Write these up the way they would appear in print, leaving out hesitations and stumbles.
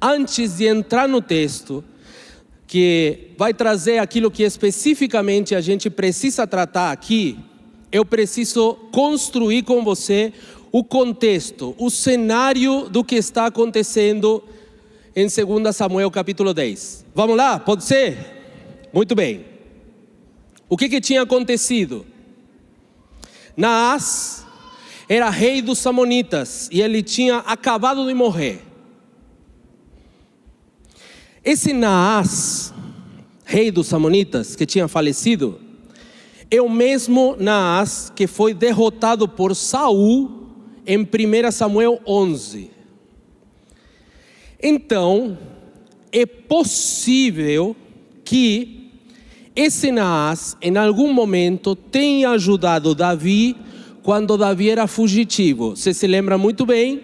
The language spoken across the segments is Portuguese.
antes de entrar no texto, que vai trazer aquilo que especificamente a gente precisa tratar aqui, eu preciso construir com você o contexto, o cenário do que está acontecendo em 2 Samuel capítulo 10. Vamos lá? Pode ser? Muito bem. O que tinha acontecido? Naás era rei dos Amonitas e ele tinha acabado de morrer. Esse Naás, rei dos Amonitas, que tinha falecido, é o mesmo Naás que foi derrotado por Saul em 1 Samuel 11. Então, é possível que esse Naás, em algum momento, tenha ajudado Davi quando Davi era fugitivo. Você se lembra muito bem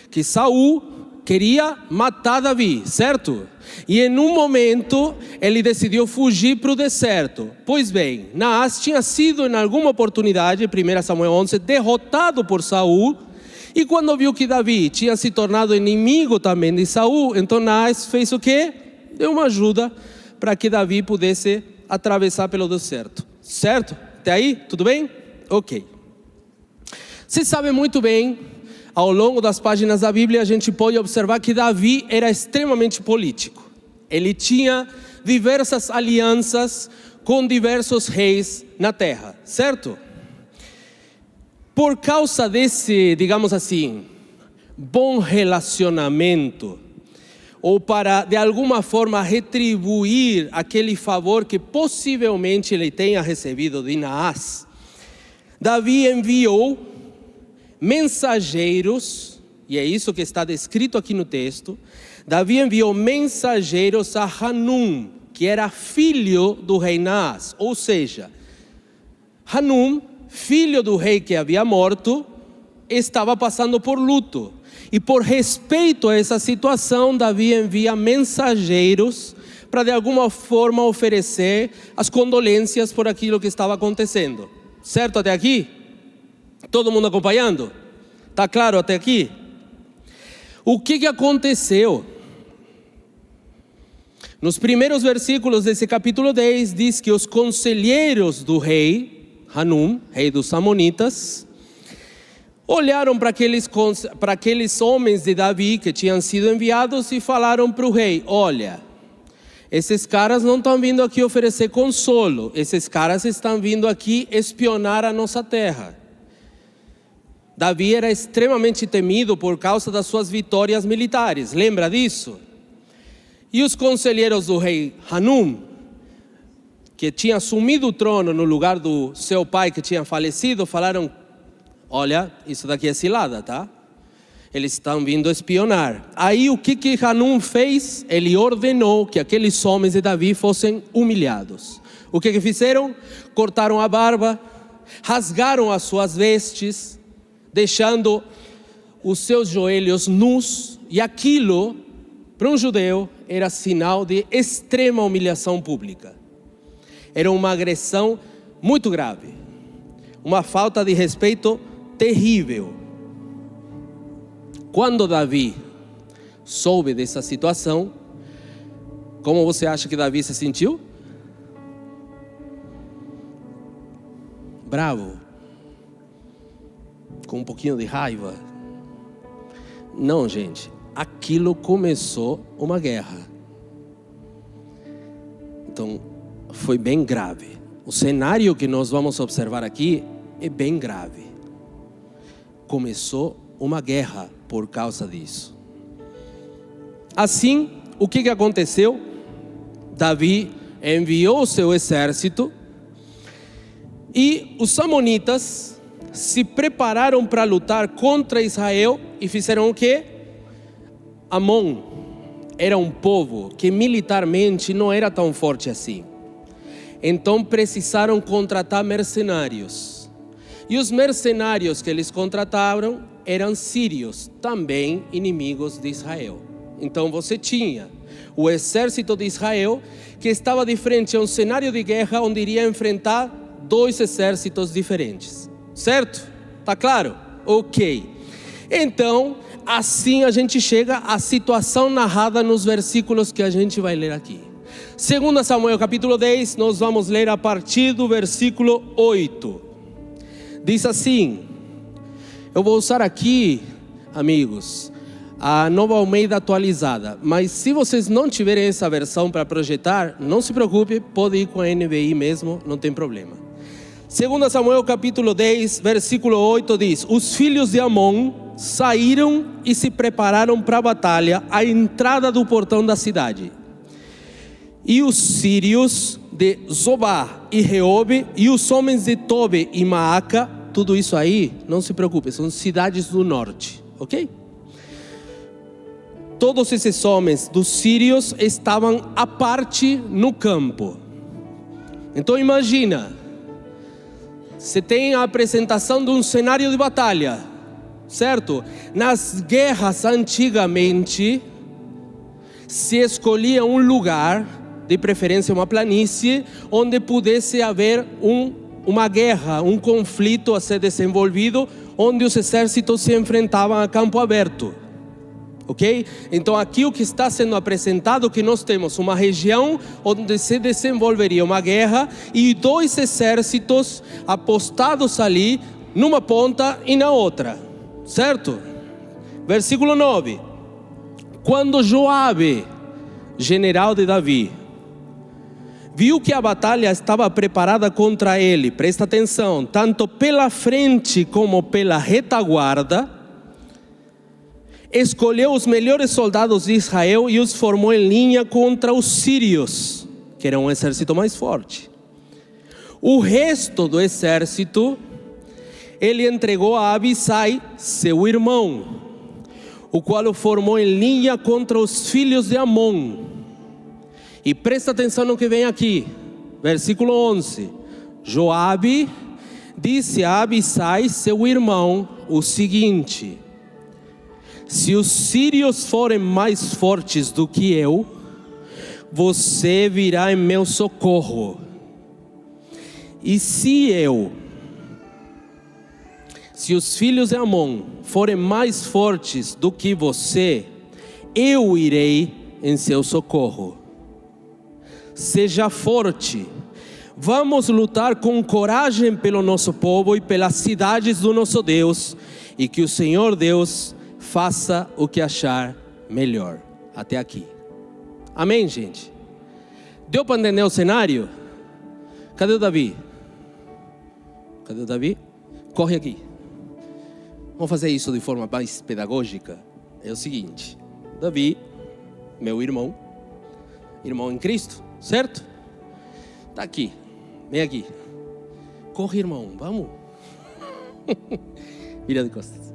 que Saul queria matar Davi, certo? E em um momento ele decidiu fugir para o deserto. Pois bem, Naás tinha sido em alguma oportunidade, 1 Samuel 11, derrotado por Saul. E quando viu que Davi tinha se tornado inimigo também de Saul, então Naás fez o quê? Deu uma ajuda para que Davi pudesse atravessar pelo deserto. Certo? Até aí? Tudo bem? Ok. Você sabe muito bem, ao longo das páginas da Bíblia, a gente pode observar que Davi era extremamente político. Ele tinha diversas alianças com diversos reis na terra, certo? Por causa desse, digamos assim, bom relacionamento, ou para de alguma forma retribuir aquele favor que possivelmente ele tenha recebido de Naás, Davi enviou mensageiros, e é isso que está descrito aqui no texto. Davi enviou mensageiros a Hanum, que era filho do rei Naás, ou seja, Hanum, filho do rei que havia morto, estava passando por luto. E por respeito a essa situação, Davi envia mensageiros para de alguma forma oferecer as condolências por aquilo que estava acontecendo. Certo até aqui? Todo mundo acompanhando? Está claro até aqui? O que aconteceu? Nos primeiros versículos desse capítulo 10 diz que os conselheiros do rei Hanum, rei dos Amonitas, olharam para aqueles homens de Davi que tinham sido enviados e falaram para o rei: olha, esses caras não estão vindo aqui oferecer consolo, esses caras estão vindo aqui espionar a nossa terra. Davi era extremamente temido por causa das suas vitórias militares, lembra disso? E os conselheiros do rei Hanum, que tinha assumido o trono no lugar do seu pai que tinha falecido, falaram: olha, isso daqui é cilada, tá? Eles estão vindo espionar. Aí o que Hanum fez? Ele ordenou que aqueles homens de Davi fossem humilhados. O que fizeram? Cortaram a barba, rasgaram as suas vestes, deixando os seus joelhos nus. E aquilo, para um judeu, era sinal de extrema humilhação pública. Era uma agressão muito grave, uma falta de respeito terrível. Quando Davi soube dessa situação, como você acha que Davi se sentiu? Bravo, com um pouquinho de raiva? Não, gente, aquilo começou uma guerra. Então, foi bem grave. O cenário que nós vamos observar aqui é bem grave. Começou uma guerra por causa disso. Assim, o que aconteceu? Davi enviou o seu exército e os amonitas se prepararam para lutar contra Israel e fizeram o quê? Amon era um povo que militarmente não era tão forte assim. Então precisaram contratar mercenários. E os mercenários que eles contrataram eram sírios, também inimigos de Israel. Então você tinha o exército de Israel que estava de frente a um cenário de guerra onde iria enfrentar dois exércitos diferentes. Certo? Tá claro? Ok. Então, assim a gente chega à situação narrada nos versículos que a gente vai ler aqui. 2 Samuel capítulo 10, nós vamos ler a partir do versículo 8. Diz assim, eu vou usar aqui, amigos, a Nova Almeida atualizada, mas se vocês não tiverem essa versão para projetar, não se preocupe, pode ir com a NVI mesmo, não tem problema. 2 Samuel capítulo 10, versículo 8 diz: os filhos de Amon saíram e se prepararam para a batalha à entrada do portão da cidade. E os sírios de Zobá e Reobe e os homens de Tobe e Maaca, tudo isso aí, não se preocupe, são cidades do norte, ok? Todos esses homens dos sírios estavam à parte no campo. Então imagina, você tem a apresentação de um cenário de batalha, certo? Nas guerras antigamente, se escolhia um lugar, de preferência uma planície, onde pudesse haver uma guerra, um conflito a ser desenvolvido, onde os exércitos se enfrentavam a campo aberto. Ok? Então aqui o que está sendo apresentado, que nós temos uma região onde se desenvolveria uma guerra e dois exércitos apostados ali, numa ponta e na outra, certo? Versículo 9. Quando Joabe, general de Davi, viu que a batalha estava preparada contra ele, presta atenção, tanto pela frente como pela retaguarda, escolheu os melhores soldados de Israel e os formou em linha contra os sírios, que era um exército mais forte. O resto do exército, ele entregou a Abisai, seu irmão, o qual o formou em linha contra os filhos de Amon. E presta atenção no que vem aqui, versículo 11. Joabe disse a Abisai, seu irmão, o seguinte: se os sírios forem mais fortes do que eu, você virá em meu socorro. E se os filhos de Amon forem mais fortes do que você, eu irei em seu socorro. Seja forte, vamos lutar com coragem pelo nosso povo e pelas cidades do nosso Deus, e que o Senhor Deus faça o que achar melhor. Até aqui. Amém, gente? Deu para entender o cenário? Cadê o Davi? Cadê o Davi? Corre aqui. Vamos fazer isso de forma mais pedagógica. É o seguinte: Davi, meu irmão em Cristo, certo? Tá aqui, vem aqui. Corre, irmão, vamos. Vira de costas.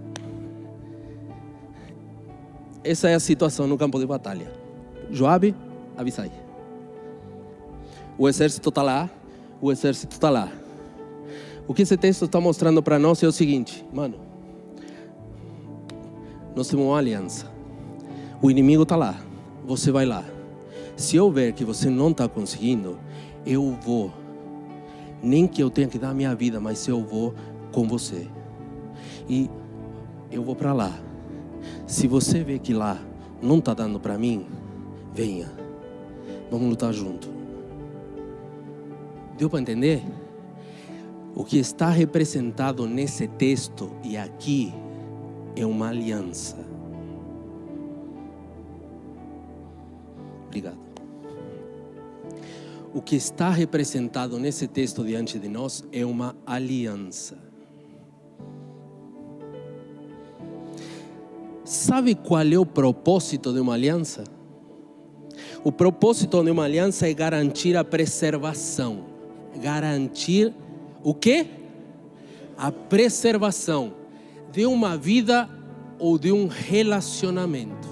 Essa é a situação no campo de batalha. Joabe, Abisai. O exército está lá, o exército está lá. O que esse texto está mostrando para nós é o seguinte, mano. Nós temos uma aliança. O inimigo está lá, você vai lá. Se eu ver que você não está conseguindo, eu vou. Nem que eu tenha que dar a minha vida, mas eu vou com você. E eu vou para lá. Se você vê que lá não está dando para mim, venha. Vamos lutar junto. Deu para entender? O que está representado nesse texto e aqui é uma aliança. Obrigado. O que está representado nesse texto diante de nós é uma aliança. Sabe qual é o propósito de uma aliança? O propósito de uma aliança é garantir a preservação. Garantir o quê? A preservação de uma vida ou de um relacionamento.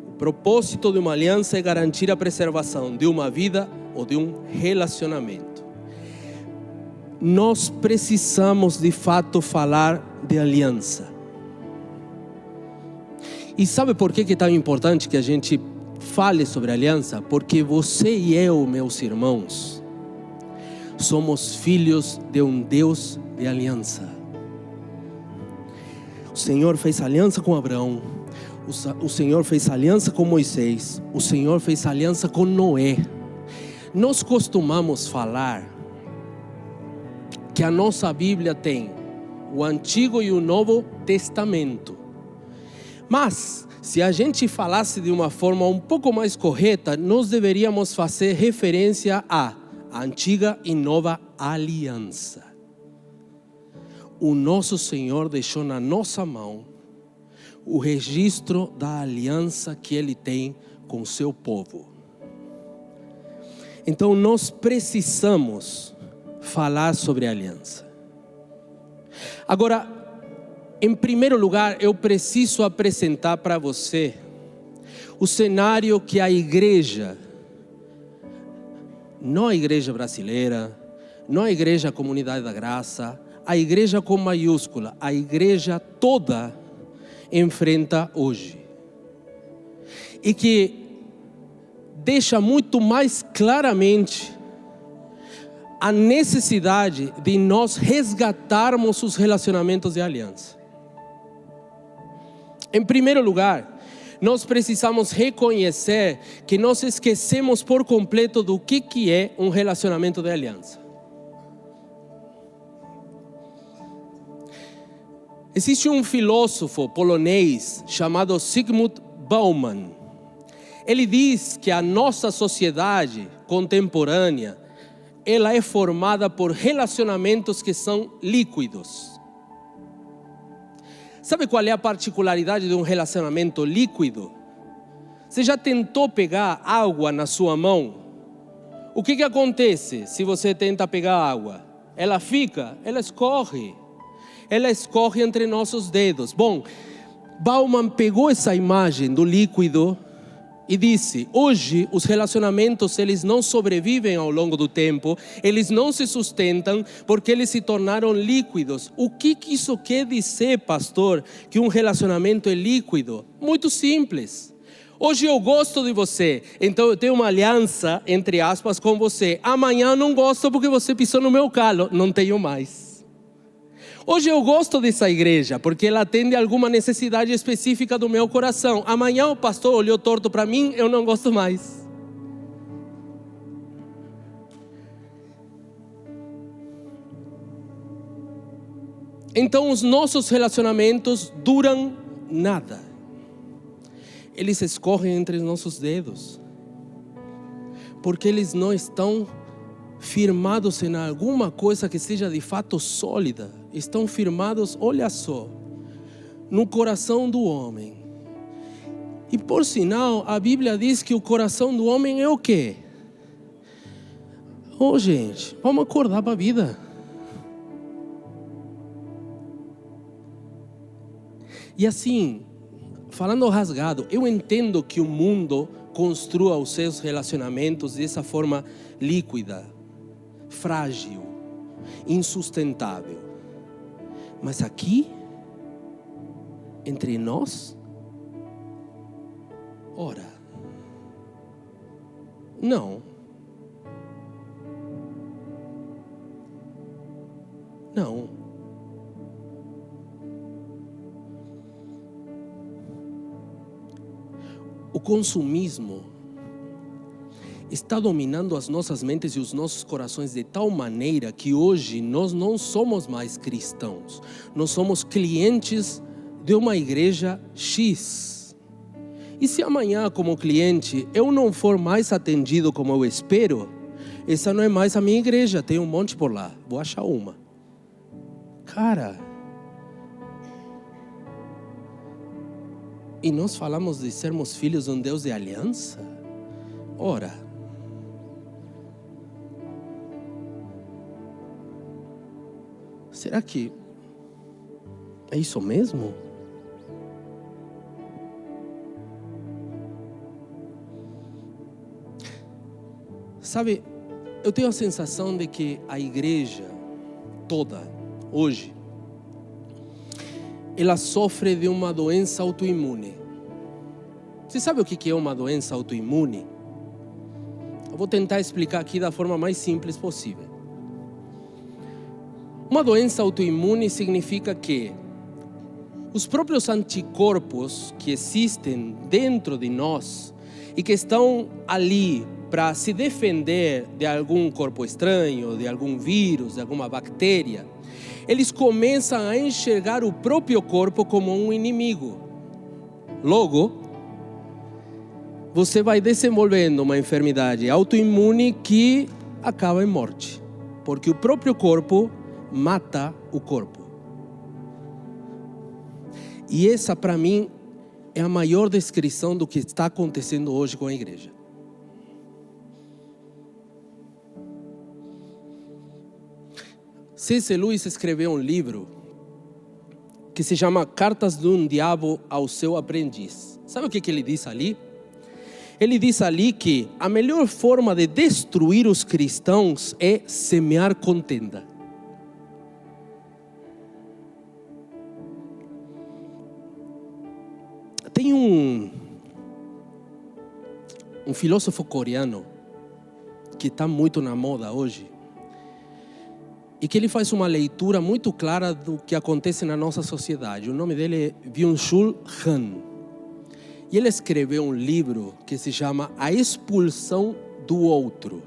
O propósito de uma aliança é garantir a preservação de uma vida ou de um relacionamento. Nós precisamos de fato falar de aliança. E sabe por que é tão importante que a gente fale sobre aliança? Porque você e eu, meus irmãos, somos filhos de um Deus de aliança. Senhor fez aliança com Abraão, o Senhor fez aliança com Moisés, o Senhor fez aliança com Noé. Nós costumamos falar que a nossa Bíblia tem o Antigo e o Novo Testamento. Mas, se a gente falasse de uma forma um pouco mais correta, nós deveríamos fazer referência à Antiga e Nova Aliança. O nosso Senhor deixou na nossa mão o registro da aliança que Ele tem com o seu povo. Então nós precisamos falar sobre a aliança. Agora, em primeiro lugar, eu preciso apresentar para você o cenário que a igreja, não a igreja brasileira, não a igreja Comunidade da Graça, a igreja com maiúscula, a igreja toda enfrenta hoje. E que deixa muito mais claramente a necessidade de nós resgatarmos os relacionamentos de aliança. Em primeiro lugar, nós precisamos reconhecer que nós esquecemos por completo do que é um relacionamento de aliança. Existe um filósofo polonês chamado Zygmunt Bauman. Ele diz que a nossa sociedade contemporânea, ela é formada por relacionamentos que são líquidos. Sabe qual é a particularidade de um relacionamento líquido? Você já tentou pegar água na sua mão? O que acontece se você tenta pegar água? Ela escorre. Ela escorre entre nossos dedos. Bom, Bauman pegou essa imagem do líquido e disse: hoje os relacionamentos, eles não sobrevivem ao longo do tempo, eles não se sustentam porque eles se tornaram líquidos. O que isso quer dizer, pastor, que um relacionamento é líquido? Muito simples. Hoje eu gosto de você, então eu tenho uma aliança, entre aspas, com você. Amanhã eu não gosto porque você pisou no meu calo, não tenho mais. Hoje eu gosto dessa igreja porque ela atende alguma necessidade específica do meu coração. Amanhã o pastor olhou torto para mim, eu não gosto mais. Então os nossos relacionamentos duram nada. Eles escorrem entre os nossos dedos, porque eles não estão firmados em alguma coisa que seja de fato sólida. Estão firmados, olha só, no coração do homem. E por sinal, a Bíblia diz que o coração do homem é o quê? Gente, vamos acordar para a vida. E assim, falando rasgado, eu entendo que o mundo construa os seus relacionamentos dessa forma líquida, frágil, insustentável. Mas aqui, entre nós, ora, não. O consumismo está dominando as nossas mentes e os nossos corações de tal maneira que hoje nós não somos mais cristãos. Nós somos clientes de uma igreja X. E se amanhã, como cliente, eu não for mais atendido como eu espero, essa não é mais a minha igreja, tem um monte por lá, vou achar uma. Cara, e nós falamos de sermos filhos de um Deus de aliança? Ora, será que é isso mesmo? Sabe, eu tenho a sensação de que a igreja toda, hoje, ela sofre de uma doença autoimune. Você sabe o que é uma doença autoimune? Eu vou tentar explicar aqui da forma mais simples possível. Uma doença autoimune significa que os próprios anticorpos que existem dentro de nós e que estão ali para se defender de algum corpo estranho, de algum vírus, de alguma bactéria, eles começam a enxergar o próprio corpo como um inimigo. Logo, você vai desenvolvendo uma enfermidade autoimune que acaba em morte, porque o próprio corpo mata o corpo. E essa, para mim, é a maior descrição do que está acontecendo hoje com a igreja. C.S. Lewis escreveu um livro que se chama Cartas de um Diabo ao seu Aprendiz. Sabe o que ele diz ali? Ele diz ali que a melhor forma de destruir os cristãos é semear contenda. Tem um filósofo coreano que está muito na moda hoje e que ele faz uma leitura muito clara do que acontece na nossa sociedade. O nome dele é Byung-Chul Han. E ele escreveu um livro que se chama A Expulsão do Outro,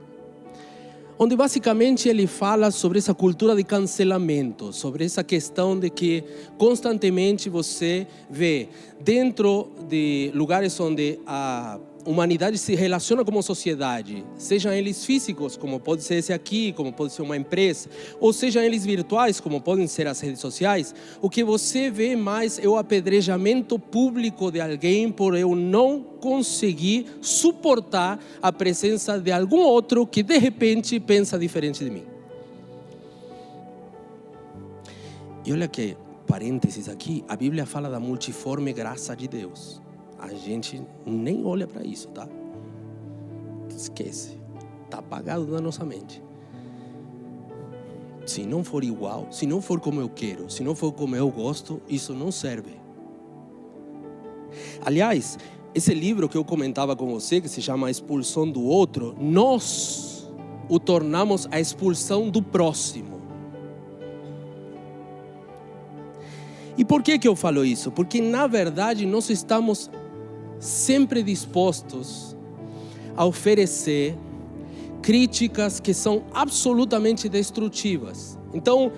onde basicamente ele fala sobre essa cultura de cancelamento, sobre essa questão de que constantemente você vê dentro de lugares onde a humanidade se relaciona como sociedade, sejam eles físicos, como pode ser esse aqui, como pode ser uma empresa, ou sejam eles virtuais, como podem ser as redes sociais, o que você vê mais é o apedrejamento público de alguém por eu não conseguir suportar a presença de algum outro que de repente pensa diferente de mim. E olha que, parênteses aqui, a Bíblia fala da multiforme graça de Deus. A gente nem olha para isso, tá? Esquece. Está apagado da nossa mente. Se não for igual, se não for como eu quero, se não for como eu gosto, isso não serve. Aliás, esse livro que eu comentava com você, que se chama A Expulsão do Outro, nós o tornamos a expulsão do próximo. E por que eu falo isso? Porque na verdade nós estamos sempre dispostos a oferecer críticas que são absolutamente destrutivas. Então,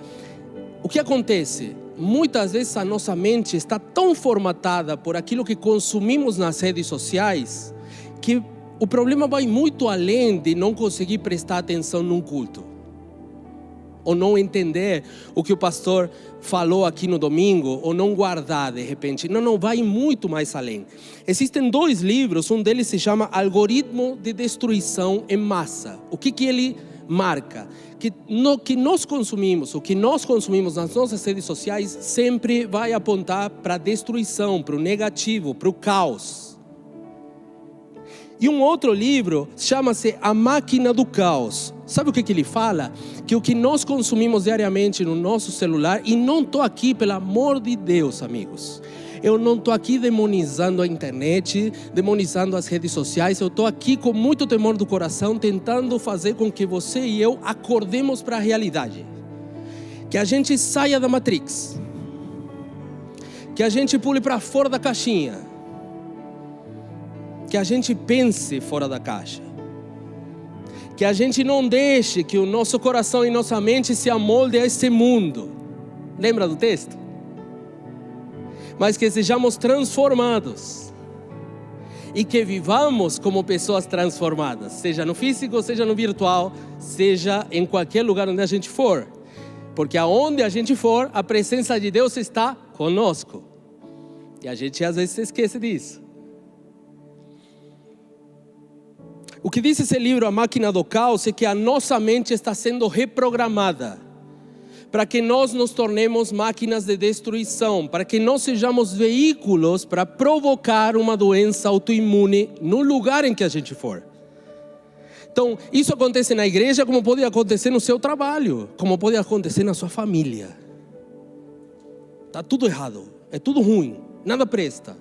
o que acontece? Muitas vezes a nossa mente está tão formatada por aquilo que consumimos nas redes sociais que o problema vai muito além de não conseguir prestar atenção num culto, ou não entender o que o pastor falou aqui no domingo, ou não guardar de repente. Não, vai muito mais além. Existem 2 livros, um deles se chama Algoritmo de Destruição em Massa. O que ele marca? Que nós consumimos, o que nós consumimos nas nossas redes sociais sempre vai apontar para a destruição, para o negativo, para o caos. E um outro livro chama-se A Máquina do Caos. Sabe o que ele fala? Que o que nós consumimos diariamente no nosso celular, e não estou aqui, pelo amor de Deus, amigos, eu não estou aqui demonizando a internet, demonizando as redes sociais, eu estou aqui com muito temor do coração, tentando fazer com que você e eu acordemos para a realidade. Que a gente saia da Matrix, que a gente pule para fora da caixinha, que a gente pense fora da caixa, que a gente não deixe que o nosso coração e nossa mente se amolde a esse mundo. Lembra do texto? Mas que sejamos transformados e que vivamos como pessoas transformadas, seja no físico, seja no virtual, seja em qualquer lugar onde a gente for, porque aonde a gente for, a presença de Deus está conosco, e a gente às vezes se esquece disso. O que diz esse livro, A Máquina do Caos, é que a nossa mente está sendo reprogramada para que nós nos tornemos máquinas de destruição, para que nós sejamos veículos para provocar uma doença autoimune no lugar em que a gente for. Então, isso acontece na igreja, como pode acontecer no seu trabalho, como pode acontecer na sua família. Está tudo errado, é tudo ruim, nada presta.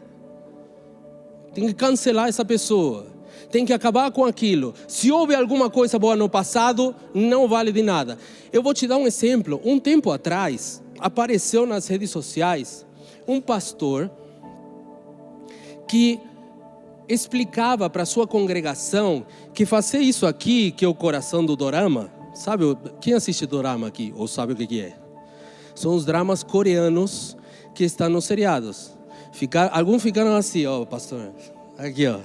Tem que cancelar essa pessoa. Tem que acabar com aquilo. Se houve alguma coisa boa no passado, não vale de nada. Eu vou te dar um exemplo. Um tempo atrás, apareceu nas redes sociais um pastor que explicava para a sua congregação que fazer isso aqui, que é o coração do dorama, sabe? Quem assiste dorama aqui ou sabe o que é? São os dramas coreanos que estão nos seriados. Alguns ficaram assim, ó, pastor, aqui, ó,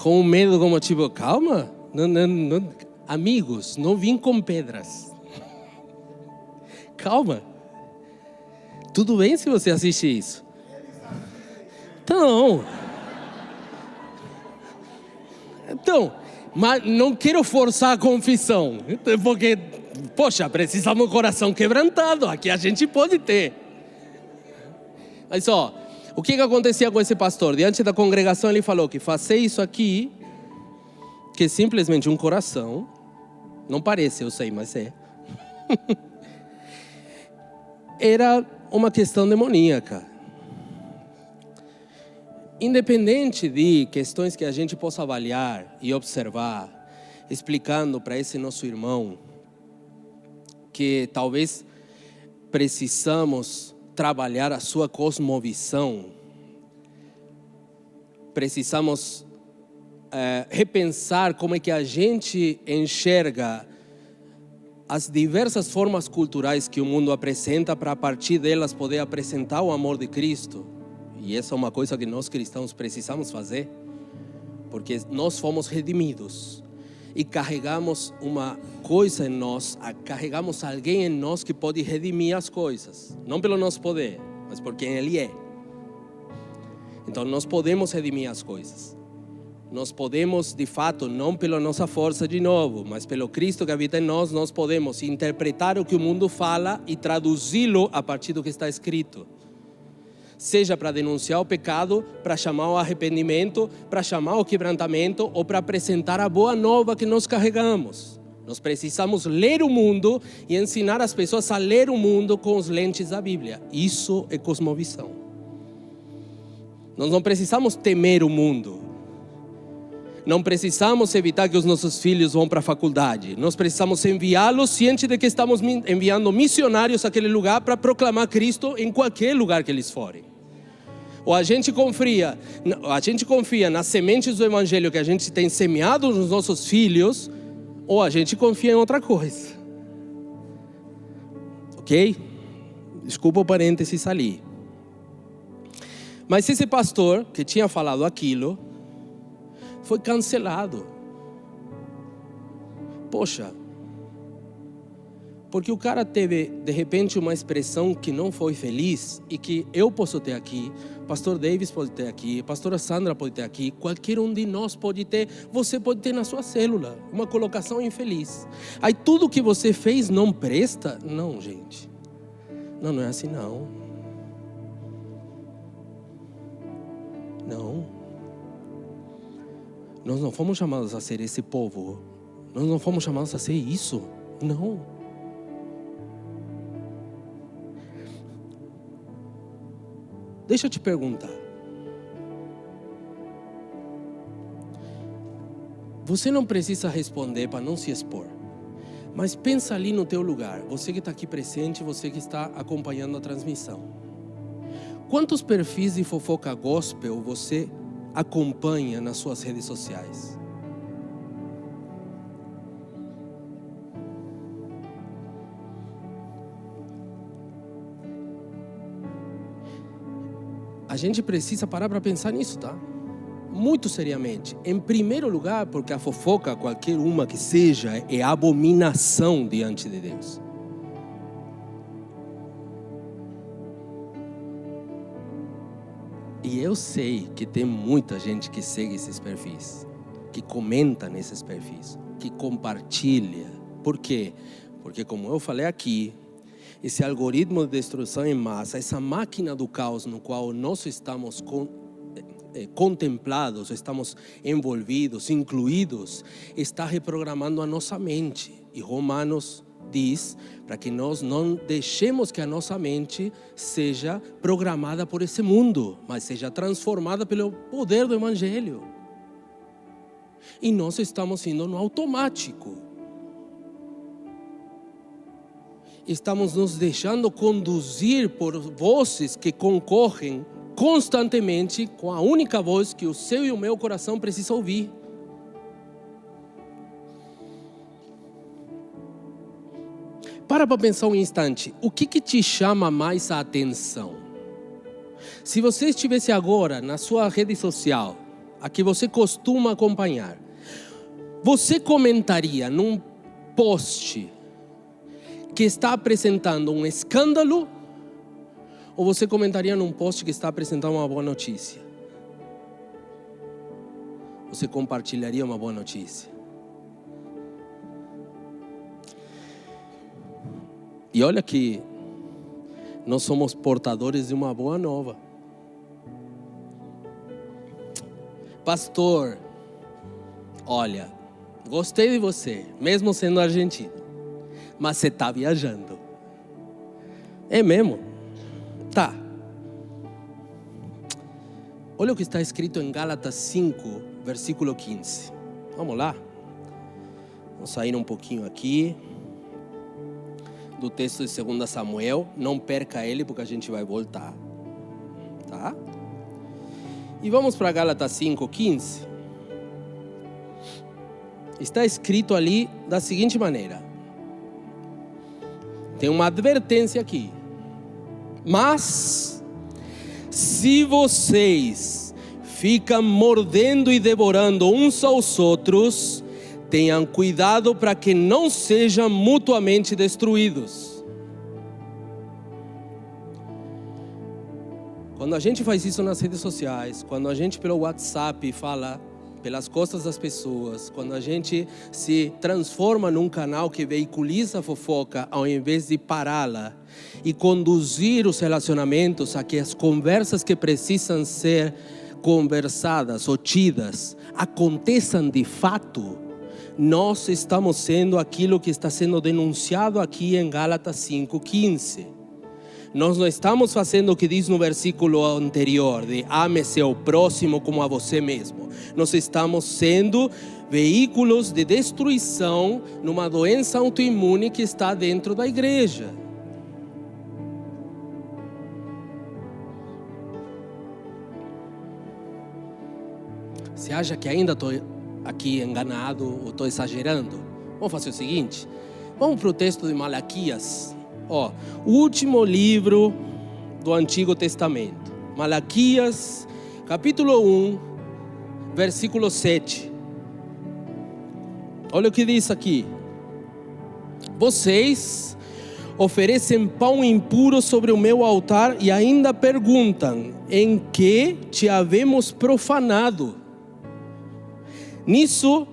com medo, como tipo, calma, não, amigos, não vim com pedras, calma, tudo bem se você assiste isso. Então, mas não quero forçar a confissão, porque, poxa, precisamos de um coração quebrantado, aqui a gente pode ter. Mas ó, o que acontecia com esse pastor? Diante da congregação ele falou que fazer isso aqui, que é simplesmente um coração, não parece, eu sei, mas é. Era uma questão demoníaca. Independente de questões que a gente possa avaliar e observar, explicando para esse nosso irmão que talvez precisamos trabalhar a sua cosmovisão, precisamos repensar como é que a gente enxerga as diversas formas culturais que o mundo apresenta para a partir delas poder apresentar o amor de Cristo. E essa é uma coisa que nós cristãos precisamos fazer, porque nós fomos redimidos e carregamos uma coisa em nós, carregamos alguém em nós que pode redimir as coisas, não pelo nosso poder, mas por quem Ele é. Então nós podemos redimir as coisas, nós podemos de fato, não pela nossa força de novo, mas pelo Cristo que habita em nós, nós podemos interpretar o que o mundo fala e traduzi-lo a partir do que está escrito. Seja para denunciar o pecado, para chamar o arrependimento, para chamar o quebrantamento ou para apresentar a boa nova que nós carregamos. Nós precisamos ler o mundo e ensinar as pessoas a ler o mundo com os lentes da Bíblia. Isso é cosmovisão. Nós não precisamos temer o mundo. Não precisamos evitar que os nossos filhos vão para a faculdade. Nós precisamos enviá-los ciente de que estamos enviando missionários àquele lugar para proclamar Cristo em qualquer lugar que eles forem. Ou a gente confia nas sementes do Evangelho que a gente tem semeado nos nossos filhos, ou a gente confia em outra coisa. Ok? Desculpa o parênteses ali. Mas esse pastor que tinha falado aquilo foi cancelado. Poxa, porque o cara teve de repente uma expressão que não foi feliz e que eu posso ter aqui, pastor Davis pode ter aqui, pastora Sandra pode ter aqui, qualquer um de nós pode ter, você pode ter na sua célula, uma colocação infeliz. Aí tudo que você fez não presta? Não, gente, não é assim não. Não. Nós não fomos chamados a ser esse povo. Nós não fomos chamados a ser isso. Não. Deixa eu te perguntar. Você não precisa responder para não se expor. Mas pensa ali no teu lugar. Você que está aqui presente, você que está acompanhando a transmissão. Quantos perfis de fofoca gospel você acompanha nas suas redes sociais? A gente precisa parar para pensar nisso, tá? Muito seriamente. Em primeiro lugar, porque a fofoca, qualquer uma que seja, é abominação diante de Deus. E eu sei que tem muita gente que segue esses perfis, que comenta nesses perfis, que compartilha. Por quê? Porque como eu falei aqui, esse algoritmo de destruição em massa, essa máquina do caos no qual nós estamos contemplados, estamos envolvidos, incluídos, está reprogramando a nossa mente. E Romanos diz para que nós não deixemos que a nossa mente seja programada por esse mundo, mas seja transformada pelo poder do Evangelho. E nós estamos indo no automático. estamos nos deixando conduzir por vozes que concorrem constantemente com a única voz que o seu e o meu coração precisam ouvir. Para pensar um instante, o que te chama mais a atenção? Se você estivesse agora na sua rede social, a que você costuma acompanhar, você comentaria num post que está apresentando um escândalo, ou você comentaria num post que está apresentando uma boa notícia? Você compartilharia uma boa notícia? E olha que nós somos portadores de uma boa nova. Pastor, olha, gostei de você, mesmo sendo argentino, mas você está viajando. É mesmo? Tá. Olha o que está escrito em Gálatas 5, versículo 15. Vamos lá? Vamos sair um pouquinho aqui do texto de 2 Samuel. Não perca ele, porque a gente vai voltar, tá? E vamos para Gálatas 5:15. Está escrito ali da seguinte maneira. Tem uma advertência aqui. Mas se vocês ficam mordendo e devorando uns aos outros, tenham cuidado para que não sejam mutuamente destruídos. Quando a gente faz isso nas redes sociais, quando a gente pelo WhatsApp fala pelas costas das pessoas, quando a gente se transforma num canal que veiculiza a fofoca ao invés de pará-la e conduzir os relacionamentos a que as conversas que precisam ser conversadas ou tidas aconteçam de fato, nós estamos sendo aquilo que está sendo denunciado aqui em Gálatas 5:15. Nós não estamos fazendo o que diz no versículo anterior, de ame-se ao próximo como a você mesmo. Nós estamos sendo veículos de destruição numa doença autoimune que está dentro da igreja. Você acha que ainda estou aqui enganado ou estou exagerando? Vamos fazer o seguinte, vamos para o texto de Malaquias. O último livro do Antigo Testamento, Malaquias, capítulo 1, versículo 7. Olha o que diz aqui. Vocês oferecem pão impuro sobre o meu altar e ainda perguntam: em que te havemos profanado? Nisso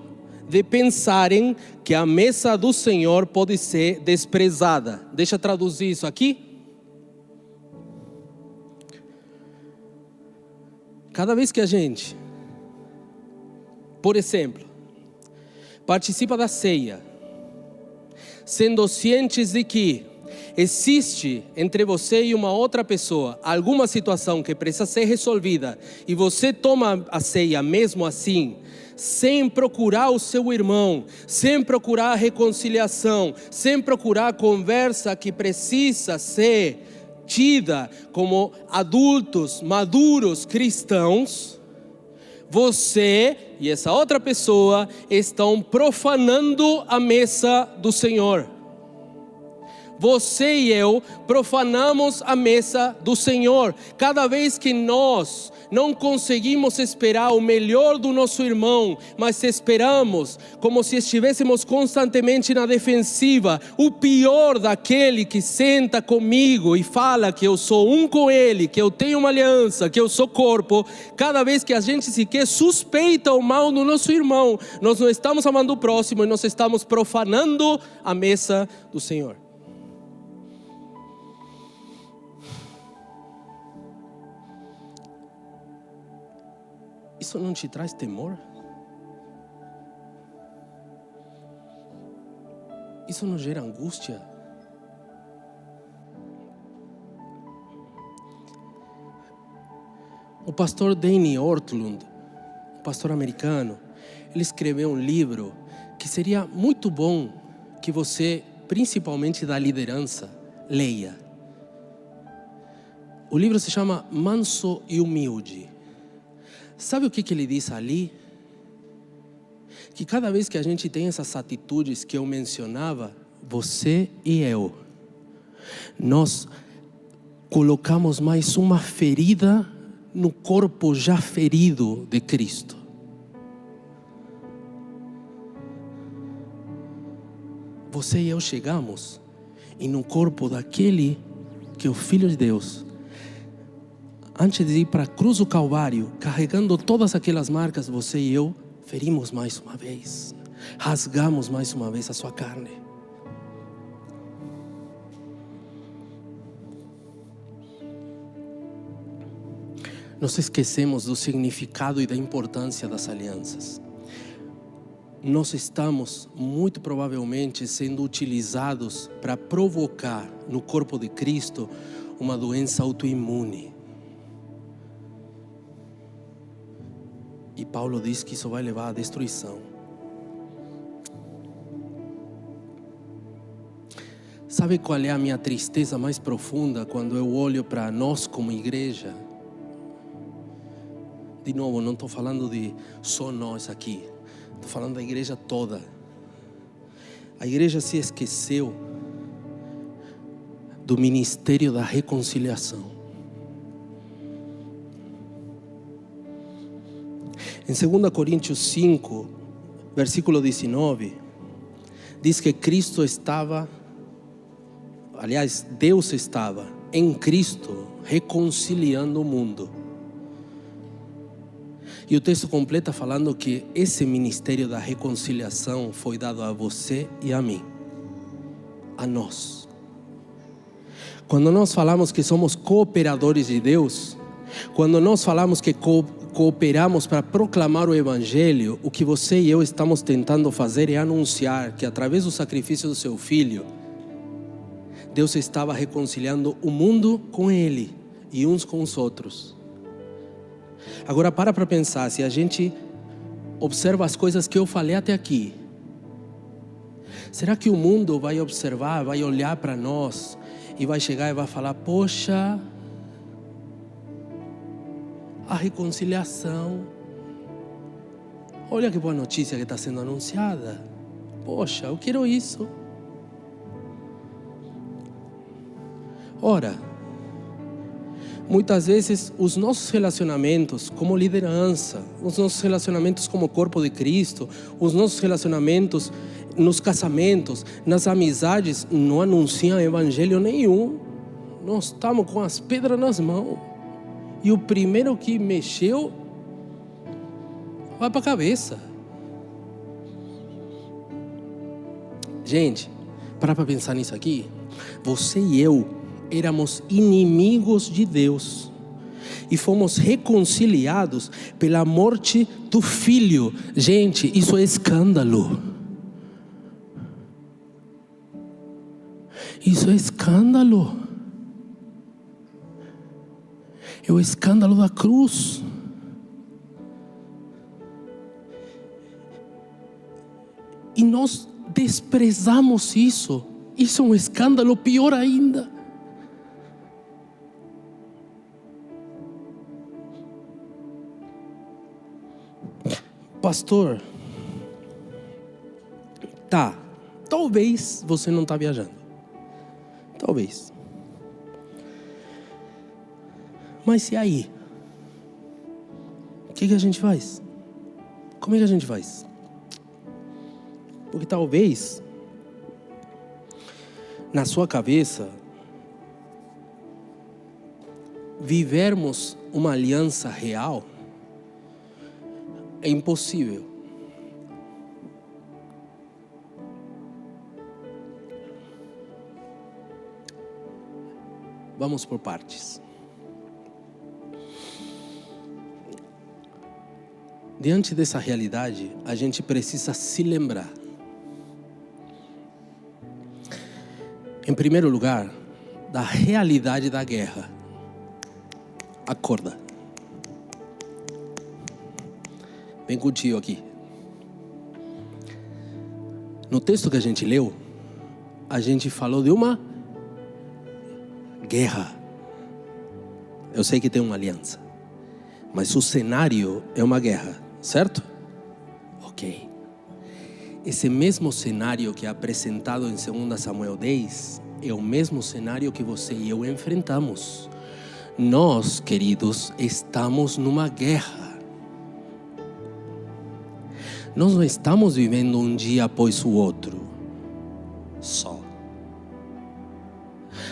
de pensarem que a mesa do Senhor pode ser desprezada. Deixa eu traduzir isso aqui. Cada vez que a gente, por exemplo, participa da ceia, sendo cientes de que existe entre você e uma outra pessoa alguma situação que precisa ser resolvida, e você toma a ceia mesmo assim, sem procurar o seu irmão, sem procurar a reconciliação, sem procurar a conversa que precisa ser tida como adultos, maduros cristãos, você e essa outra pessoa estão profanando a mesa do Senhor. Você e eu profanamos a mesa do Senhor. Cada vez que nós não conseguimos esperar o melhor do nosso irmão, mas esperamos como se estivéssemos constantemente na defensiva, o pior daquele que senta comigo e fala que eu sou um com ele, que eu tenho uma aliança, que eu sou corpo. Cada vez que a gente sequer suspeita o mal do nosso irmão, nós não estamos amando o próximo e nós estamos profanando a mesa do Senhor. Isso não te traz temor? Isso não gera angústia? O pastor Danny Ortlund, um pastor americano, ele escreveu um livro que seria muito bom que você principalmente da liderança, leia. O livro se chama Manso e Humilde. Sabe o que ele diz ali? Que cada vez que a gente tem essas atitudes que eu mencionava, você e eu, nós colocamos mais uma ferida no corpo já ferido de Cristo. Você e eu chegamos e no corpo daquele que é o Filho de Deus, antes de ir para a cruz do Calvário, carregando todas aquelas marcas, você e eu ferimos mais uma vez, rasgamos mais uma vez a sua carne. Nós esquecemos do significado e da importância das alianças. Nós estamos muito provavelmente sendo utilizados para provocar no corpo de Cristo uma doença autoimune. E Paulo diz que isso vai levar à destruição. Sabe qual é a minha tristeza mais profunda quando eu olho para nós como igreja? De novo, não estou falando de só nós aqui. Estou falando da igreja toda. A igreja se esqueceu do ministério da reconciliação. Em 2 Coríntios 5, versículo 19, diz que Cristo estava, aliás, Deus estava em Cristo reconciliando o mundo. E o texto completa falando que esse ministério da reconciliação foi dado a você e a mim, a nós. Quando nós falamos que somos cooperadores de Deus, quando nós falamos que cooperamos para proclamar o Evangelho, o que você e eu estamos tentando fazer é anunciar que através do sacrifício do seu Filho, Deus estava reconciliando o mundo com Ele e uns com os outros. Agora para pensar, se a gente observa as coisas que eu falei até aqui, será que o mundo vai observar, vai olhar para nós e vai chegar e vai falar: poxa, a reconciliação, olha que boa notícia que está sendo anunciada, poxa, eu quero isso. Ora, muitas vezes os nossos relacionamentos como liderança, os nossos relacionamentos como corpo de Cristo, os nossos relacionamentos nos casamentos, nas amizades, não anunciam evangelho nenhum. Nós estamos com as pedras nas mãos e o primeiro que mexeu vai para a cabeça. Gente, para pensar nisso aqui. Você e eu éramos inimigos de Deus e fomos reconciliados pela morte do Filho. Gente, isso é escândalo. Isso é escândalo. É o escândalo da cruz. E nós desprezamos isso. Isso é um escândalo pior ainda. Pastor, talvez você não está viajando, talvez, mas e aí? O que a gente faz? Como é que a gente faz? Porque talvez na sua cabeça vivermos uma aliança real é impossível. Vamos por partes. Diante dessa realidade, a gente precisa se lembrar. Em primeiro lugar, da realidade da guerra. Acorda. Vem contigo aqui. No texto que a gente leu, a gente falou de uma guerra. Eu sei que tem uma aliança, mas o cenário é uma guerra, certo? Ok. Esse mesmo cenário que é apresentado em 2 Samuel 10 é o mesmo cenário que você e eu enfrentamos. Nós, queridos, estamos numa guerra. Nós não estamos vivendo um dia após o outro só.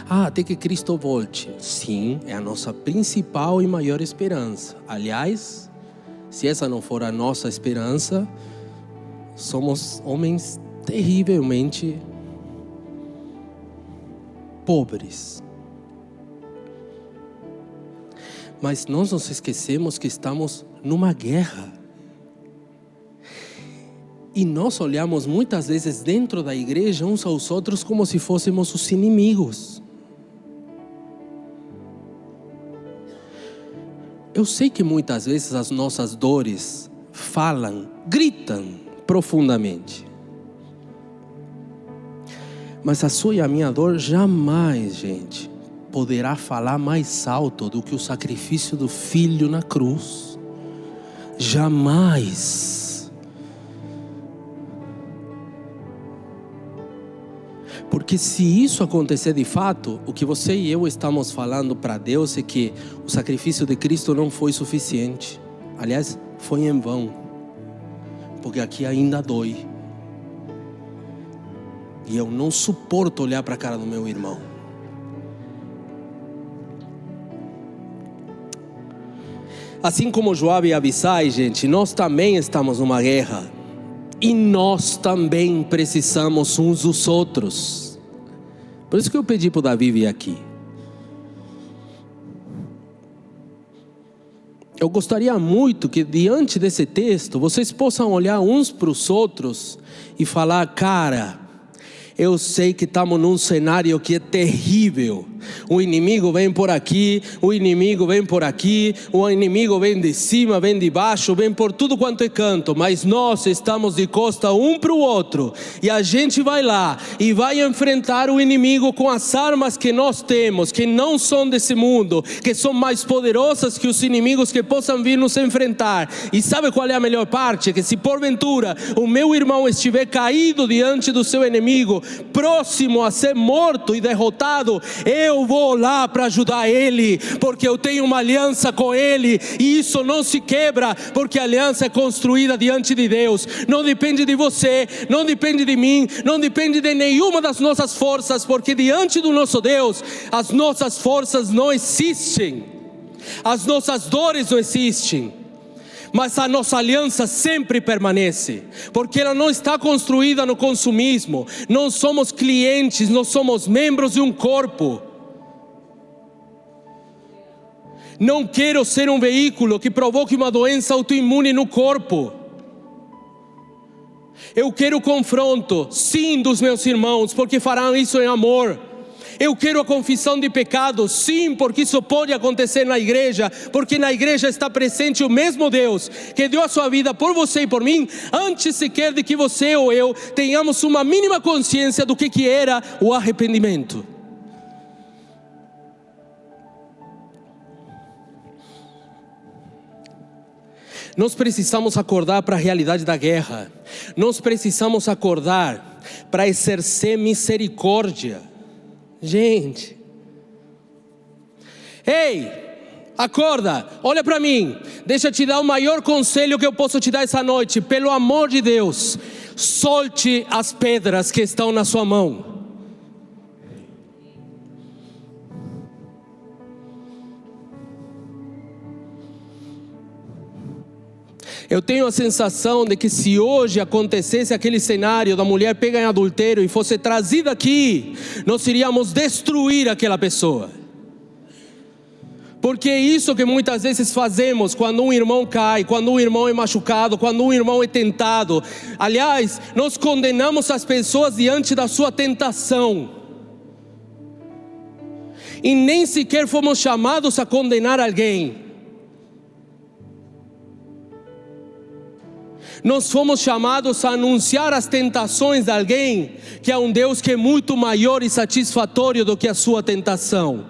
Até que Cristo volte. Sim, é a nossa principal e maior esperança. Aliás, se essa não for a nossa esperança, somos homens terrivelmente pobres. Mas nós nos esquecemos que estamos numa guerra. E nós olhamos muitas vezes dentro da igreja uns aos outros como se fôssemos os inimigos. Eu sei que muitas vezes as nossas dores falam, gritam profundamente. Mas a sua e a minha dor jamais, gente, poderá falar mais alto do que o sacrifício do Filho na cruz. Jamais. Porque se isso acontecer de fato, o que você e eu estamos falando para Deus é que o sacrifício de Cristo não foi suficiente. Aliás, foi em vão. Porque aqui ainda dói. E eu não suporto olhar para a cara do meu irmão. Assim como Joabe e Abissai, gente, nós também estamos numa guerra. E nós também precisamos uns dos outros. Por isso que eu pedi para o Davi vir aqui. Eu gostaria muito que diante desse texto vocês possam olhar uns para os outros e falar: cara, eu sei que estamos num cenário que é terrível. O inimigo vem por aqui, o inimigo vem por aqui, o inimigo vem de cima, vem de baixo, vem por tudo quanto é canto. Mas nós estamos de costa um para o outro. E a gente vai lá e vai enfrentar o inimigo com as armas que nós temos, que não são desse mundo, que são mais poderosas que os inimigos que possam vir nos enfrentar. E sabe qual é a melhor parte? Que se porventura o meu irmão estiver caído diante do seu inimigo, próximo a ser morto e derrotado, eu vou lá para ajudar ele, porque eu tenho uma aliança com ele, e isso não se quebra, porque a aliança é construída diante de Deus. Não depende de você, não depende de mim, não depende de nenhuma das nossas forças, porque diante do nosso Deus, as nossas forças não existem, as nossas dores não existem. Mas a nossa aliança sempre permanece, porque ela não está construída no consumismo. Não somos clientes, nós somos membros de um corpo. Não quero ser um veículo que provoque uma doença autoimune no corpo. Eu quero confronto, sim, dos meus irmãos, porque farão isso em amor. Eu quero a confissão de pecados, sim, porque isso pode acontecer na igreja, porque na igreja está presente o mesmo Deus que deu a sua vida por você e por mim, antes sequer de que você ou eu tenhamos uma mínima consciência do que era o arrependimento. Nós precisamos acordar para a realidade da guerra. Nós precisamos acordar para exercer misericórdia. Gente, ei, acorda, olha para mim, deixa eu te dar o maior conselho que eu posso te dar essa noite. Pelo amor de Deus, solte as pedras que estão na sua mão. Eu tenho a sensação de que se hoje acontecesse aquele cenário da mulher pega em adultério e fosse trazida aqui, nós iríamos destruir aquela pessoa. Porque é isso que muitas vezes fazemos quando um irmão cai, quando um irmão é machucado, quando um irmão é tentado. Aliás, nós condenamos as pessoas diante da sua tentação. E nem sequer fomos chamados a condenar alguém. Nós fomos chamados a anunciar as tentações de alguém que é um Deus que é muito maior e satisfatório do que a sua tentação.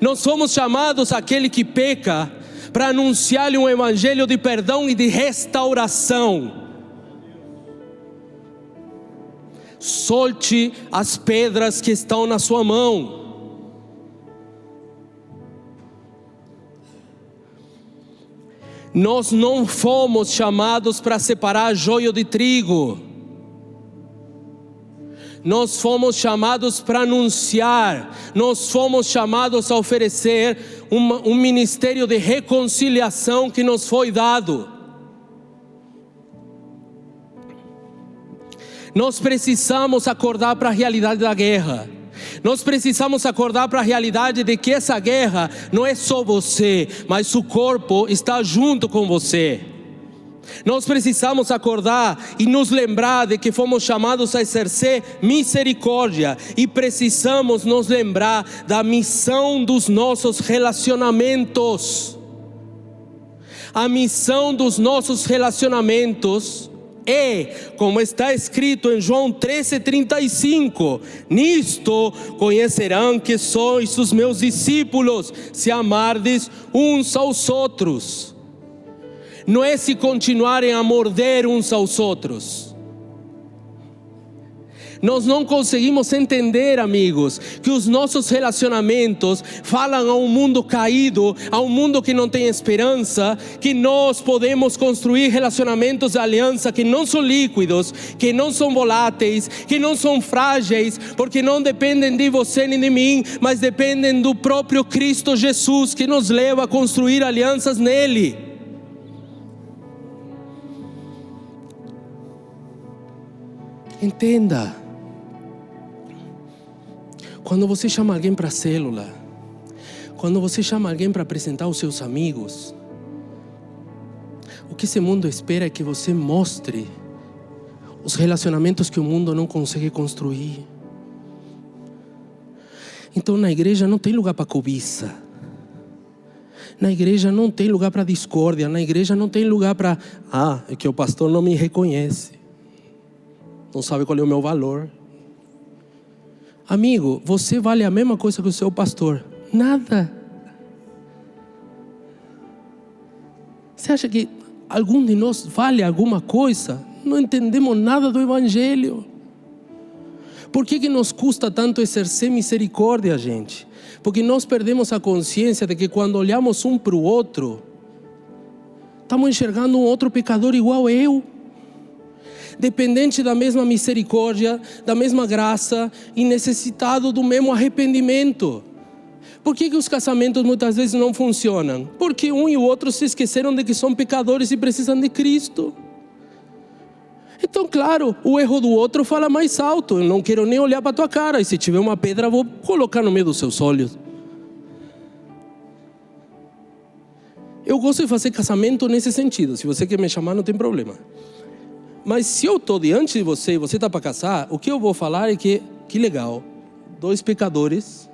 Nós fomos chamados àquele que peca para anunciar-lhe um evangelho de perdão e de restauração. Solte as pedras que estão na sua mão. Nós não fomos chamados para separar joio de trigo. Nós fomos chamados para anunciar. Nós fomos chamados a oferecer um ministério de reconciliação que nos foi dado. Nós precisamos acordar para a realidade da guerra. Nós precisamos acordar para a realidade de que essa guerra não é só você, mas o corpo está junto com você. Nós precisamos acordar e nos lembrar de que fomos chamados a exercer misericórdia. E precisamos nos lembrar da missão dos nossos relacionamentos. A missão dos nossos relacionamentos é, como está escrito em João 13:35, nisto conhecerão que sois os meus discípulos, se amardes uns aos outros. Não é se continuarem a morder uns aos outros. Nós não conseguimos entender, amigos, que os nossos relacionamentos falam a um mundo caído, a um mundo que não tem esperança, que nós podemos construir relacionamentos de aliança que não são líquidos, que não são voláteis, que não são frágeis, porque não dependem de você nem de mim, mas dependem do próprio Cristo Jesus, que nos leva a construir alianças nele. Entenda. Quando você chama alguém para a célula, quando você chama alguém para apresentar os seus amigos, o que esse mundo espera é que você mostre os relacionamentos que o mundo não consegue construir. Então na igreja não tem lugar para cobiça. Na igreja não tem lugar para discórdia. Na igreja não tem lugar para... é que o pastor não me reconhece. Não sabe qual é o meu valor. Amigo, você vale a mesma coisa que o seu pastor. Nada. Você acha que algum de nós vale alguma coisa? Não entendemos nada do Evangelho. Por que nos custa tanto exercer misericórdia, gente? Porque nós perdemos a consciência de que quando olhamos um para o outro, estamos enxergando um outro pecador igual eu. Dependente da mesma misericórdia, da mesma graça e necessitado do mesmo arrependimento. Por que os casamentos muitas vezes não funcionam? Porque um e o outro se esqueceram de que são pecadores e precisam de Cristo. Então, claro, o erro do outro fala mais alto. Eu não quero nem olhar para a tua cara, e se tiver uma pedra, vou colocar no meio dos seus olhos. Eu gosto de fazer casamento nesse sentido. Se você quer me chamar, não tem problema. Mas se eu estou diante de você e você está para casar, o que eu vou falar é que legal, 2 pecadores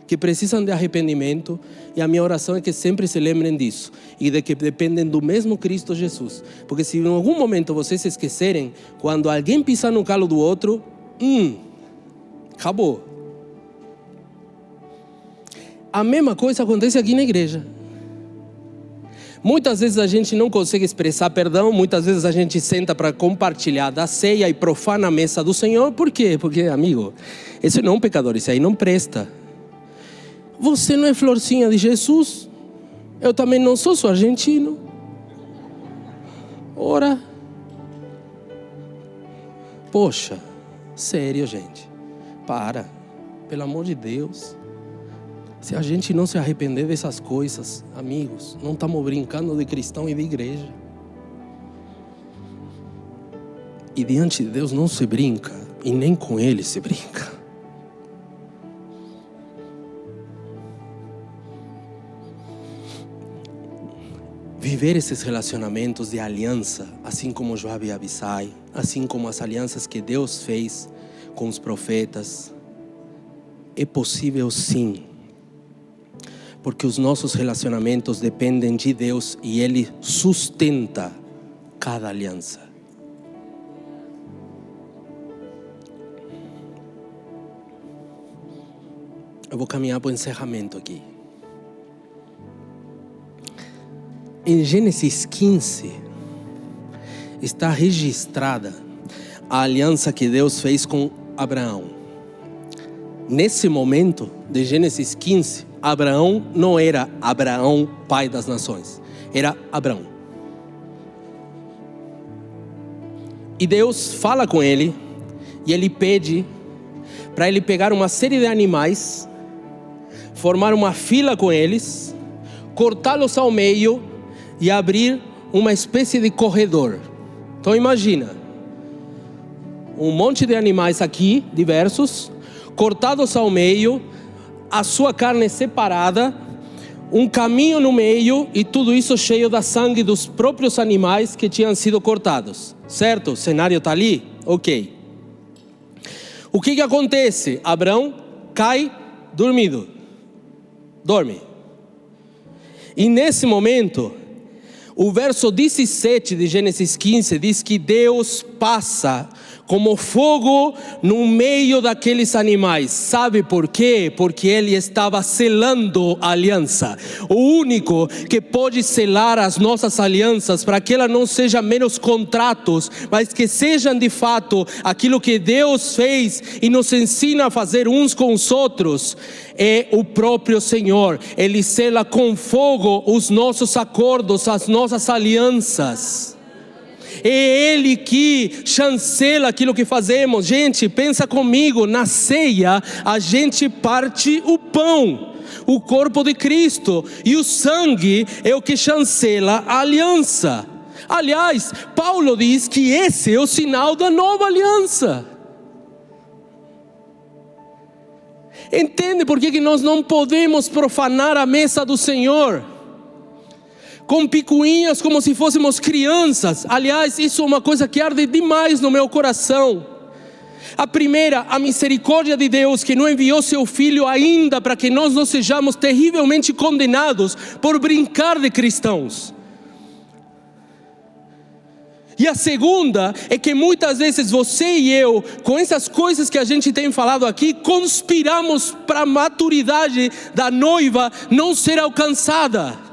que precisam de arrependimento, e a minha oração é que sempre se lembrem disso, e de que dependem do mesmo Cristo Jesus. Porque se em algum momento vocês se esquecerem, quando alguém pisar no calo do outro, acabou. A mesma coisa acontece aqui na igreja. Muitas vezes a gente não consegue expressar perdão, muitas vezes a gente senta para compartilhar da ceia e profana a mesa do Senhor. Por quê? Porque, amigo, esse não é um pecador, isso aí não presta. Você não é florzinha de Jesus, eu também não sou argentino. Ora, poxa, sério, gente, pelo amor de Deus. Se a gente não se arrepender dessas coisas, amigos, não estamos brincando de cristão e de igreja. E diante de Deus não se brinca, e nem com Ele se brinca. Viver esses relacionamentos de aliança, assim como Joabe e Abisai, assim como as alianças que Deus fez com os profetas, é possível sim. Porque os nossos relacionamentos dependem de Deus e Ele sustenta cada aliança. Eu vou caminhar para o encerramento aqui. Em Gênesis 15, está registrada a aliança que Deus fez com Abraão. Nesse momento de Gênesis 15, Abraão não era Abraão, pai das nações. Era Abraão. E Deus fala com ele, e ele pede para ele pegar uma série de animais, formar uma fila com eles, cortá-los ao meio e abrir uma espécie de corredor. Então imagina, um monte de animais aqui, diversos, cortados ao meio, a sua carne separada, um caminho no meio e tudo isso cheio da sangue dos próprios animais que tinham sido cortados. Certo? O cenário está ali? Ok. O que acontece? Abraão cai dormido. Dorme. E nesse momento, o verso 17 de Gênesis 15 diz que Deus passa como fogo no meio daqueles animais. Sabe por quê? Porque Ele estava selando a aliança. O único que pode selar as nossas alianças para que ela não seja meros contratos, mas que sejam de fato aquilo que Deus fez e nos ensina a fazer uns com os outros, é o próprio Senhor. Ele sela com fogo os nossos acordos, as nossas alianças. É Ele que chancela aquilo que fazemos. Gente, pensa comigo, na ceia a gente parte o pão, o corpo de Cristo, e o sangue é o que chancela a aliança. Aliás, Paulo diz que esse é o sinal da nova aliança. Entende por que nós não podemos profanar a mesa do Senhor com picuinhas como se fôssemos crianças? Aliás, isso é uma coisa que arde demais no meu coração. A primeira, a misericórdia de Deus, que não enviou seu Filho ainda para que nós não sejamos terrivelmente condenados por brincar de cristãos. E a segunda é que muitas vezes você e eu, com essas coisas que a gente tem falado aqui, conspiramos para a maturidade da noiva não ser alcançada.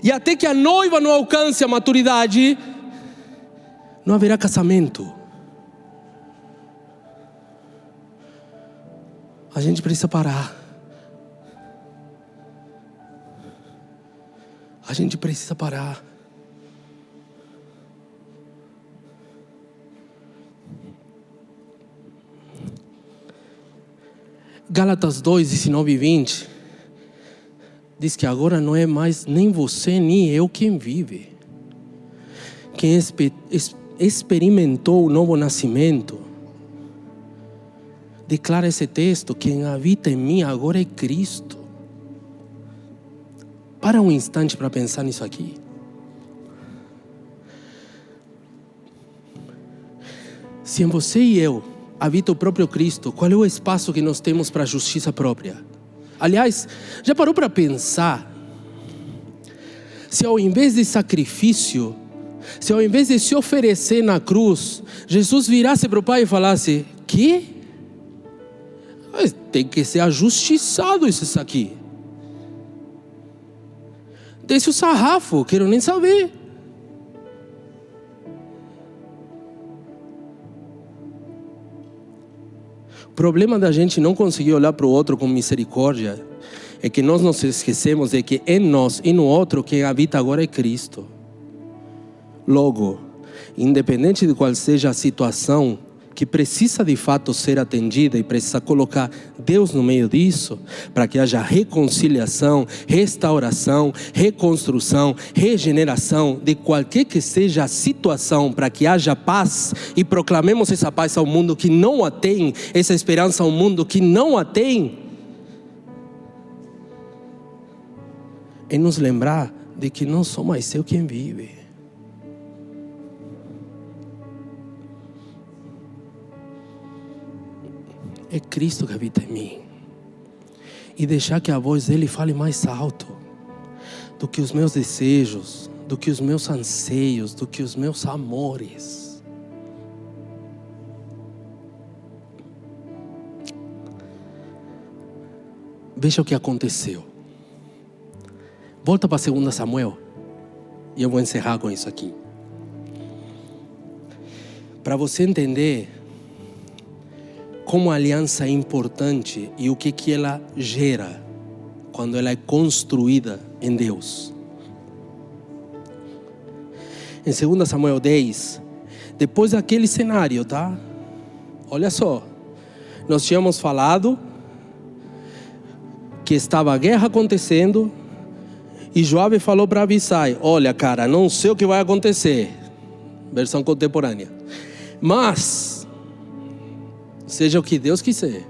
E até que a noiva não alcance a maturidade, não haverá casamento. A gente precisa parar. A gente precisa parar. Gálatas 2, 19 e 20 diz que agora não é mais nem você nem eu quem vive. Quem experimentou o novo nascimento, declara esse texto: quem habita em mim agora é Cristo. Para um instante para pensar nisso aqui. Se em você e eu habita o próprio Cristo, qual é o espaço que nós temos para a justiça própria? Aliás, já parou para pensar? Se ao invés de sacrifício, se ao invés de se oferecer na cruz, Jesus virasse para o Pai e falasse: que? Tem que ser ajustiçado isso aqui. Desce o sarrafo, quero nem saber. O problema da gente não conseguir olhar para o outro com misericórdia é que nós nos esquecemos de que em nós e no outro quem habita agora é Cristo. Logo, independente de qual seja a situação que precisa de fato ser atendida e precisa colocar Deus no meio disso, para que haja reconciliação, restauração, reconstrução, regeneração de qualquer que seja a situação, para que haja paz e proclamemos essa paz ao mundo que não a tem, essa esperança ao mundo que não a tem, é nos lembrar de que não sou mais eu quem vive. É Cristo que habita em mim. E deixar que a voz dele fale mais alto do que os meus desejos, do que os meus anseios, do que os meus amores. Veja o que aconteceu. Volta para 2 Samuel. E eu vou encerrar com isso aqui. Para você entender como a aliança é importante e o que ela gera quando ela é construída em Deus. Em 2 Samuel 10, depois daquele cenário, tá? Olha só, nós tínhamos falado que estava a guerra acontecendo e Joabe falou para Abisai: olha, cara, não sei o que vai acontecer. Versão contemporânea. Mas seja o que Deus quiser,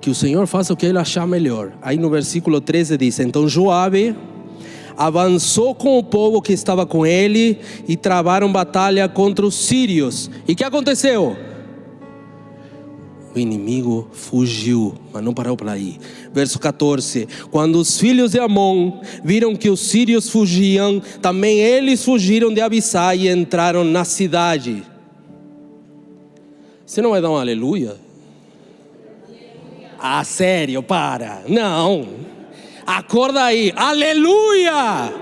que o Senhor faça o que Ele achar melhor. Aí no versículo 13 diz: então Joabe avançou com o povo que estava com ele e travaram batalha contra os sírios. E o que aconteceu? O inimigo fugiu, mas não parou por aí. Verso 14: quando os filhos de Amon viram que os sírios fugiam, também eles fugiram de Abisai e entraram na cidade. Você não vai dar um aleluia? Ah, sério, para. Não. Acorda aí. Aleluia!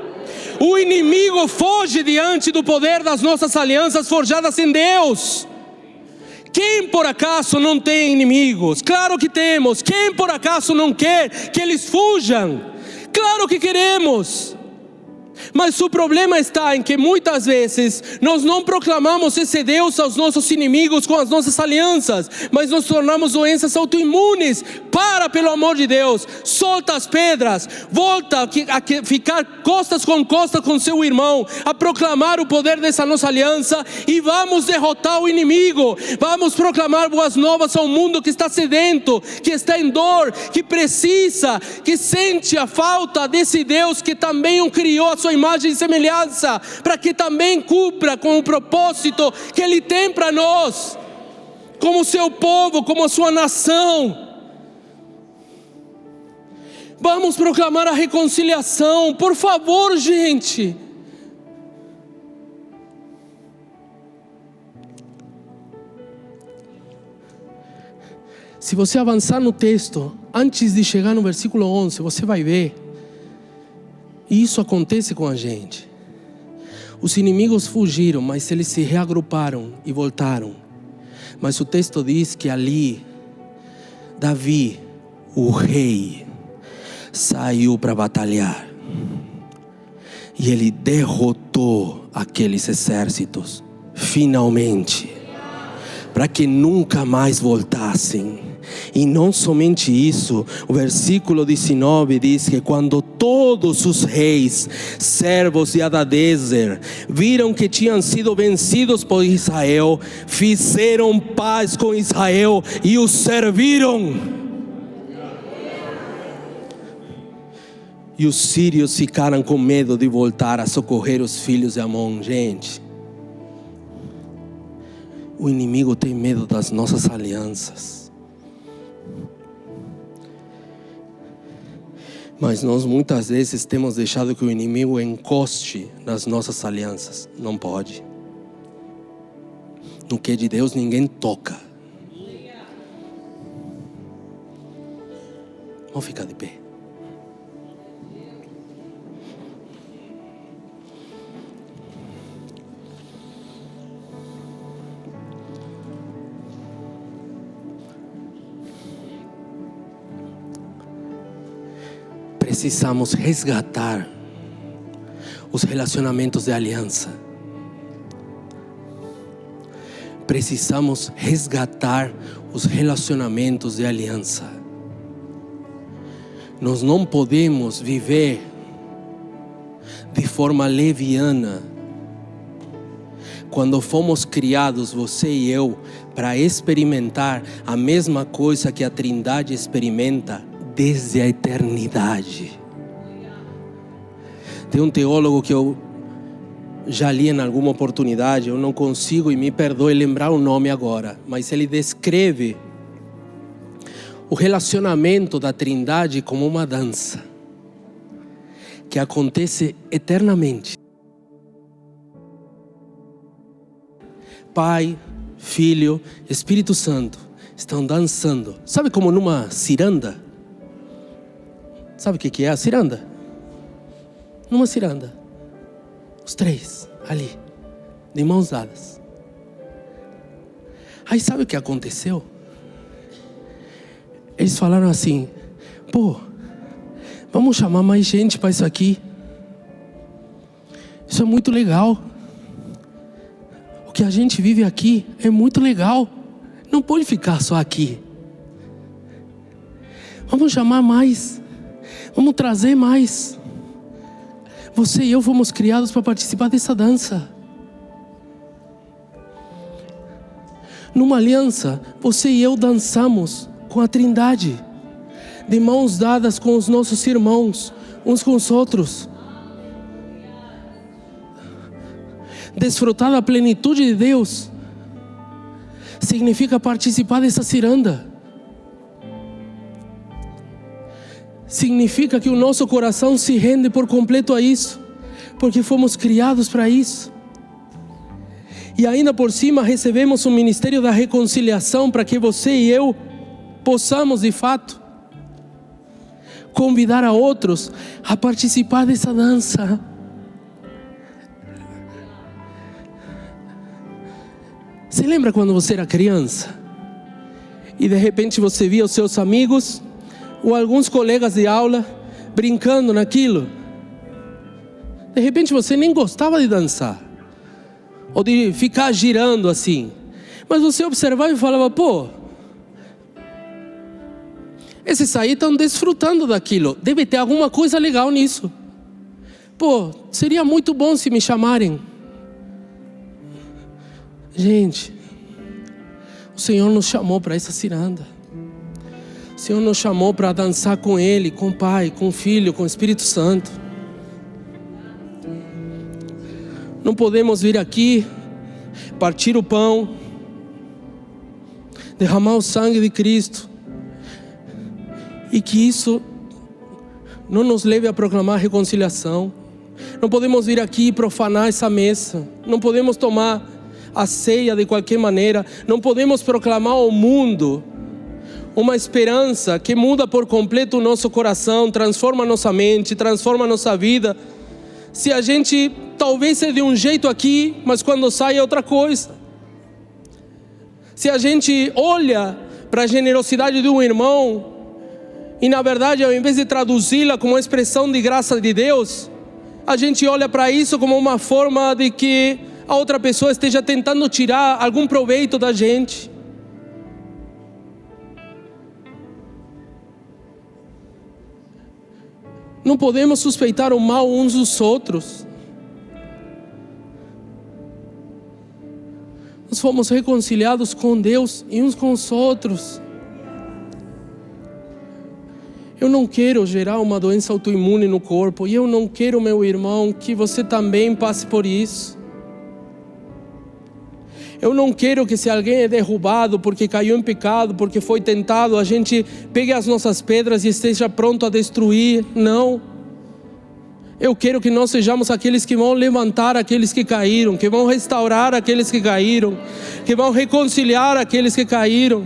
O inimigo foge diante do poder das nossas alianças forjadas em Deus. Quem por acaso não tem inimigos? Claro que temos. Quem por acaso não quer que eles fujam? Claro que queremos. Mas o problema está em que muitas vezes nós não proclamamos esse Deus aos nossos inimigos com as nossas alianças, mas nos tornamos doenças autoimunes. Para, pelo amor de Deus, solta as pedras, volta a ficar costas com seu irmão, a proclamar o poder dessa nossa aliança e vamos derrotar o inimigo. Vamos proclamar boas novas ao mundo que está sedento, que está em dor, que precisa, que sente a falta desse Deus que também o criou a sua imagem e semelhança, para que também cumpra com o propósito que Ele tem para nós, como seu povo, como a sua nação. Vamos proclamar a reconciliação, por favor, gente. Se você avançar no texto, antes de chegar no versículo 11, você vai ver. E isso acontece com a gente. Os inimigos fugiram, mas eles se reagruparam e voltaram. Mas o texto diz que ali, Davi, o rei, saiu para batalhar. E ele derrotou aqueles exércitos, finalmente, para que nunca mais voltassem. E não somente isso, o versículo 19 diz que quando todos os reis, servos de Hadadezer, viram que tinham sido vencidos por Israel, fizeram paz com Israel e os serviram. E os sírios ficaram com medo de voltar a socorrer os filhos de Amon. Gente, o inimigo tem medo das nossas alianças. Mas nós muitas vezes temos deixado que o inimigo encoste nas nossas alianças. Não pode. No que é de Deus ninguém toca. Vamos ficar de pé. Precisamos resgatar os relacionamentos de aliança. Precisamos resgatar os relacionamentos de aliança. Nós não podemos viver de forma leviana. Quando fomos criados, você e eu, para experimentar a mesma coisa que a Trindade experimenta desde a eternidade. Tem um teólogo que eu já li em alguma oportunidade, eu não consigo, e me perdoe lembrar o nome agora, mas ele descreve o relacionamento da Trindade como uma dança. que acontece eternamente. Pai, Filho, Espírito Santo estão dançando. Sabe como numa ciranda? Sabe o que é a ciranda? Numa ciranda. Os três ali, de mãos dadas. Aí sabe o que aconteceu? Eles falaram assim: pô, vamos chamar mais gente para isso aqui. Isso é muito legal. O que a gente vive aqui é muito legal. Não pode ficar só aqui. Vamos chamar mais. Vamos trazer mais. Você e eu fomos criados para participar dessa dança. Numa aliança, você e eu dançamos com a Trindade, de mãos dadas com os nossos irmãos, uns com os outros. Desfrutar da plenitude de Deus significa participar dessa ciranda. Significa que o nosso coração se rende por completo a isso, porque fomos criados para isso. E ainda por cima recebemos o ministério da reconciliação para que você e eu possamos de fato convidar a outros a participar dessa dança. Você lembra quando você era criança? E de repente você via os seus amigos ou alguns colegas de aula brincando naquilo. De repente você nem gostava de dançar, ou de ficar girando assim. Mas você observava e falava: pô, esses aí estão desfrutando daquilo. Deve ter alguma coisa legal nisso. Pô, seria muito bom se me chamarem. Gente, o Senhor nos chamou para essa ciranda. O Senhor nos chamou para dançar com Ele, com o Pai, com o Filho, com o Espírito Santo. Não podemos vir aqui, partir o pão, derramar o sangue de Cristo, e que isso não nos leve a proclamar reconciliação. Não podemos vir aqui e profanar essa mesa. Não podemos tomar a ceia de qualquer maneira. Não podemos proclamar ao mundo uma esperança que muda por completo o nosso coração, transforma a nossa mente, transforma a nossa vida. Se a gente talvez é de um jeito aqui, mas quando sai é outra coisa. Se a gente olha para a generosidade de um irmão e na verdade ao invés de traduzi-la como uma expressão de graça de Deus, a gente olha para isso como uma forma de que a outra pessoa esteja tentando tirar algum proveito da gente. Não podemos suspeitar o mal uns dos outros. Nós fomos reconciliados com Deus e uns com os outros. Eu não quero gerar uma doença autoimune no corpo, e eu não quero, meu irmão, que você também passe por isso. Eu não quero que, se alguém é derrubado porque caiu em pecado, porque foi tentado, a gente pegue as nossas pedras e esteja pronto a destruir. Não. Eu quero que nós sejamos aqueles que vão levantar aqueles que caíram, que vão restaurar aqueles que caíram, que vão reconciliar aqueles que caíram,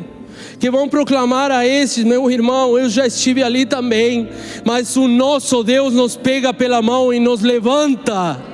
que vão proclamar a estes: meu irmão, eu já estive ali também, mas o nosso Deus nos pega pela mão e nos levanta.